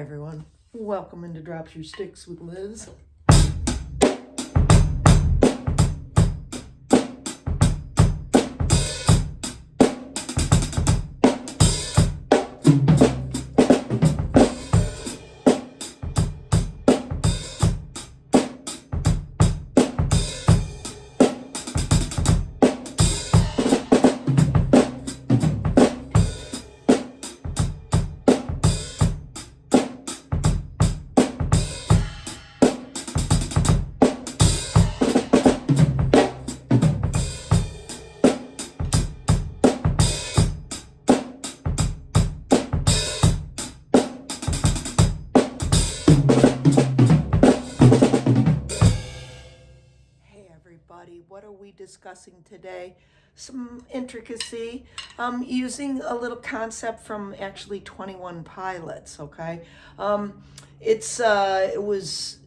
Everyone, welcome into Drops Your Sticks with Liz. What are we discussing today? Some intricacy, using a little concept from actually 21 Pilots, okay? It was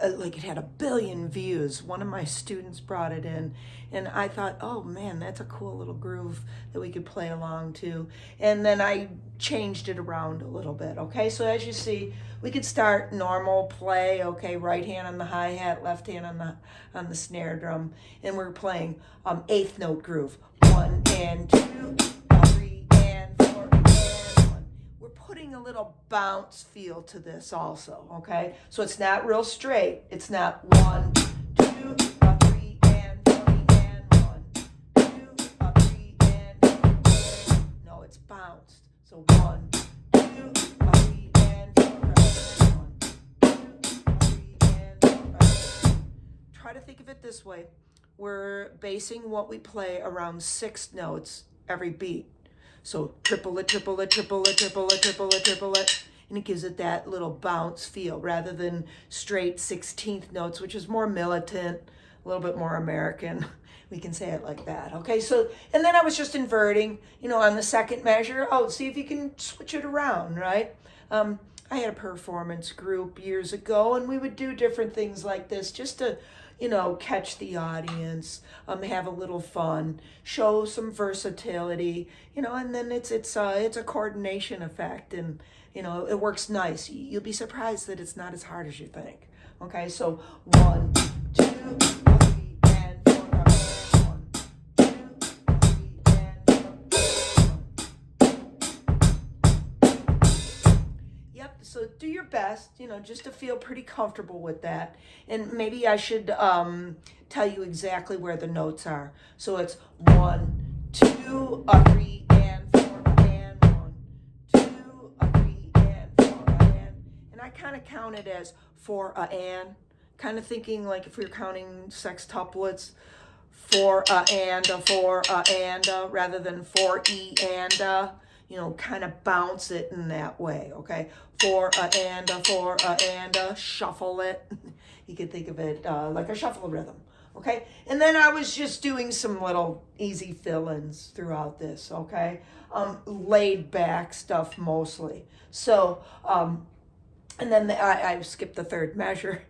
like it had 1 billion views. One of my students brought it in, and I thought, oh man, that's a cool little groove that we could play along to. And then I changed it around a little bit, okay? So as you see, we could start normal play, okay? Right hand on the hi-hat, left hand on the snare drum, and we're playing 8th note groove. 1 and 2, 3 and 4 and 1. We're putting a little bounce feel to this also, okay? So it's not real straight. It's not 1, 2, 3 and 4 and 1, 2, 3 and 4 and. No, it's bounced. So 1, 2, 3 and 4 and 1, 2, 3 and 4 and. Try to think of it this way. We're basing what we play around 6 notes every beat. So triplet, triplet, triplet, triplet, triplet, triplet, and it gives it that little bounce feel rather than straight 16th notes, which is more militant, a little bit more American. We can say it like that, okay? So, and then I was just inverting, on the second measure. Oh, see if you can switch it around, right? I had a performance group years ago, and we would do different things like this just to catch the audience, have a little fun, show some versatility, and then it's a coordination effect, and it works nice. You'll be surprised that it's not as hard as you think. Okay, so 1, 2, 3 and 4 and 1, 2, 3 and 4. Yep. So do your best, just to feel pretty comfortable with that. And maybe I should tell you exactly where the notes are. So it's 1, 2, 3 and 4 and 1, 2, 3 and 4 and I kind of count it as 4 and, kind of thinking like if we were counting sextuplets, 4 and 4 and rather than 4 and kind of bounce it in that way, okay? 4 and 4 and shuffle it. You could think of it like a shuffle rhythm, okay? And then I was just doing some little easy fill-ins throughout this, okay? Laid back stuff mostly. So, and then I skipped the third measure.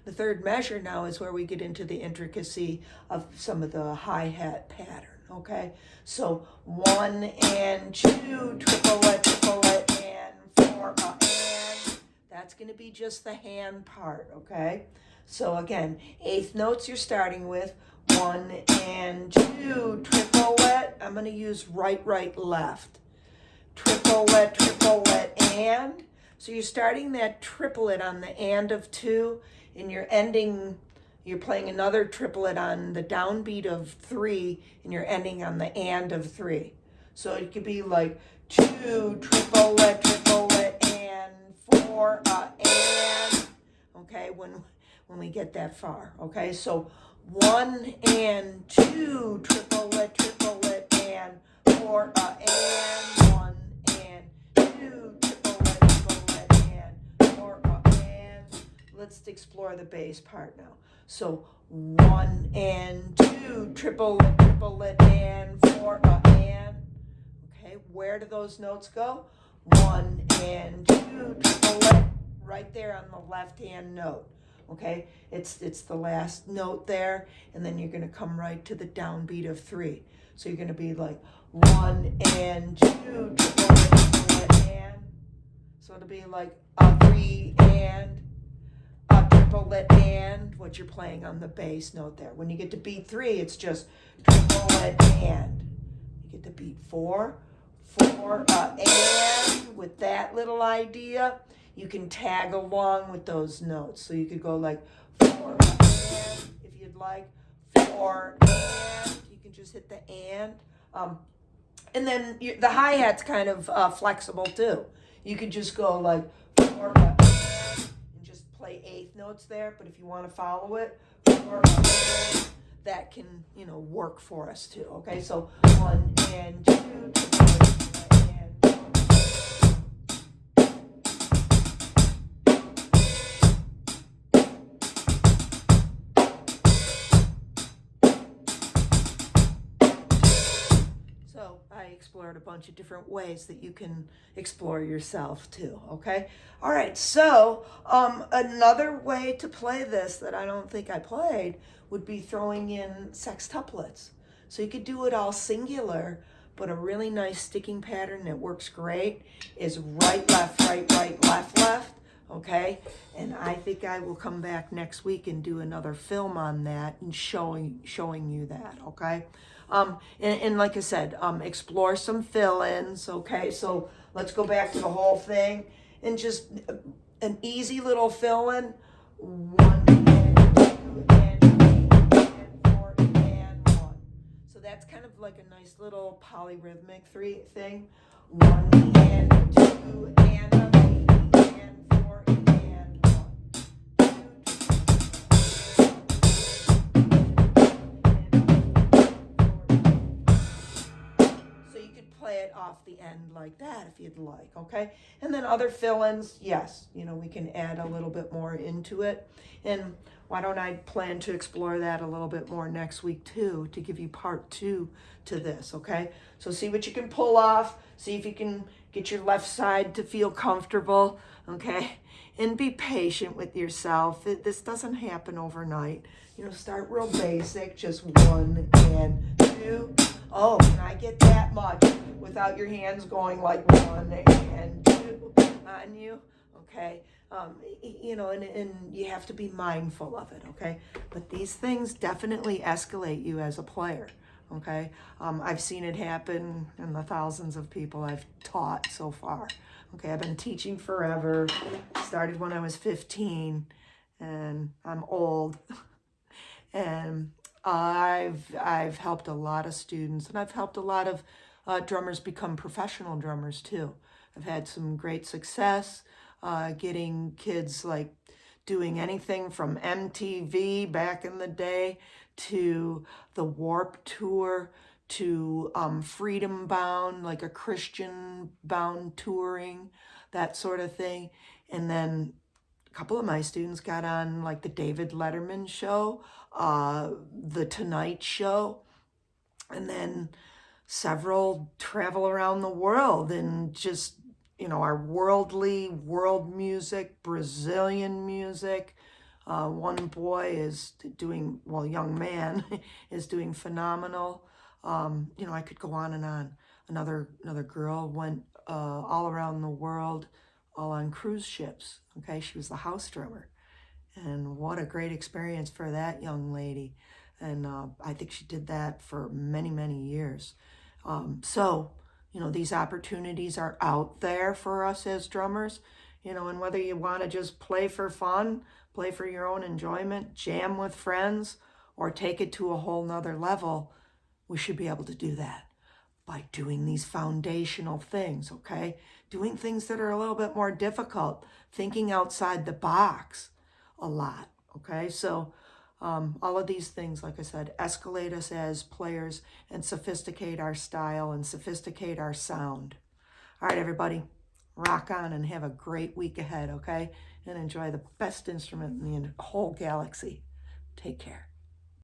The third measure now is where we get into the intricacy of some of the hi-hat pattern. Okay, so 1 and 2, triplet, triplet, and 4 and. That's going to be just the hand part. Okay, so again, 8th notes you're starting with 1 and 2, triplet. I'm going to use right, left. Triplet, triplet, and. So you're starting that triplet on the and of 2, and you're ending. You're playing another triplet on the downbeat of 3, and you're ending on the and of 3. So it could be like 2, triplet, triplet, and 4, and. Okay, when we get that far. Okay, so 1 and 2, triplet, triplet, and 4, and 1 and 2, triplet, triplet, and 4, and. Let's explore the bass part now. So 1 and 2, triplet, triplet, and 4, and. Okay, where do those notes go? 1 and 2, triplet, right there on the left-hand note. Okay, it's the last note there, and then you're going to come right to the downbeat of 3. So you're going to be like 1 and 2, triplet, triplet, and. So it'll be like a 3 and, a triplet and, what you're playing on the bass note there. When you get to beat 3, it's just triplet and. You get to beat 4, 4, and. With that little idea, you can tag along with those notes. So you could go like 4 and, if you'd like, 4 and. You can just hit the and. And then the hi-hat's kind of flexible too. You could just go like 4 and just play eighth notes there. But if you want to follow it, 4 and, that can, work for us too. Okay, so 1 and 2, 3 and 1. So I explored a bunch of different ways that you can explore yourself too, okay? All right, so another way to play this that I don't think I played would be throwing in sextuplets. So you could do it all singular, but a really nice sticking pattern that works great is right, left, left, okay? And I think I will come back next week and do another film on that and showing you that, okay? And like I said, explore some fill-ins, okay? So let's go back to the whole thing and just an easy little fill-in. 1 and 2 and 3 and 4 and 1. So that's kind of like a nice little polyrhythmic thing. 1 and 2 and 3 and 4 and 1. Play it off the end like that if you'd like, okay? And then other fill-ins, yes, we can add a little bit more into it. And why don't I plan to explore that a little bit more next week too, to give you part 2 to this, okay? So see what you can pull off, see if you can get your left side to feel comfortable, okay? And be patient with yourself. This doesn't happen overnight. Start real basic, just 1 and 2. Oh, can I get that much without your hands going like 1 and 2 on you? Okay. And you have to be mindful of it, okay? But these things definitely escalate you as a player, okay? I've seen it happen in the thousands of people I've taught so far. Okay, I've been teaching forever. Started when I was 15, and I'm old. And I've helped a lot of students, and I've helped a lot of drummers become professional drummers too. I've had some great success getting kids like doing anything from MTV back in the day to the Warped Tour to Freedom Bound, like a Christian bound touring, that sort of thing. And then a couple of my students got on like the David Letterman show, the Tonight Show, and then several travel around the world and just, our world music, Brazilian music. One boy is doing, young man is doing phenomenal. I could go on and on. Another girl went all around the world, all on cruise ships. Okay, she was the house drummer. And what a great experience for that young lady. And I think she did that for many, many years. So, these opportunities are out there for us as drummers, and whether you want to just play for fun, play for your own enjoyment, jam with friends, or take it to a whole nother level, we should be able to do that by doing these foundational things, okay? Doing things that are a little bit more difficult, thinking outside the box a lot, okay? So all of these things, like I said, escalate us as players and sophisticate our style and sophisticate our sound. All right, everybody, rock on and have a great week ahead, okay? And enjoy the best instrument in the whole galaxy. Take care.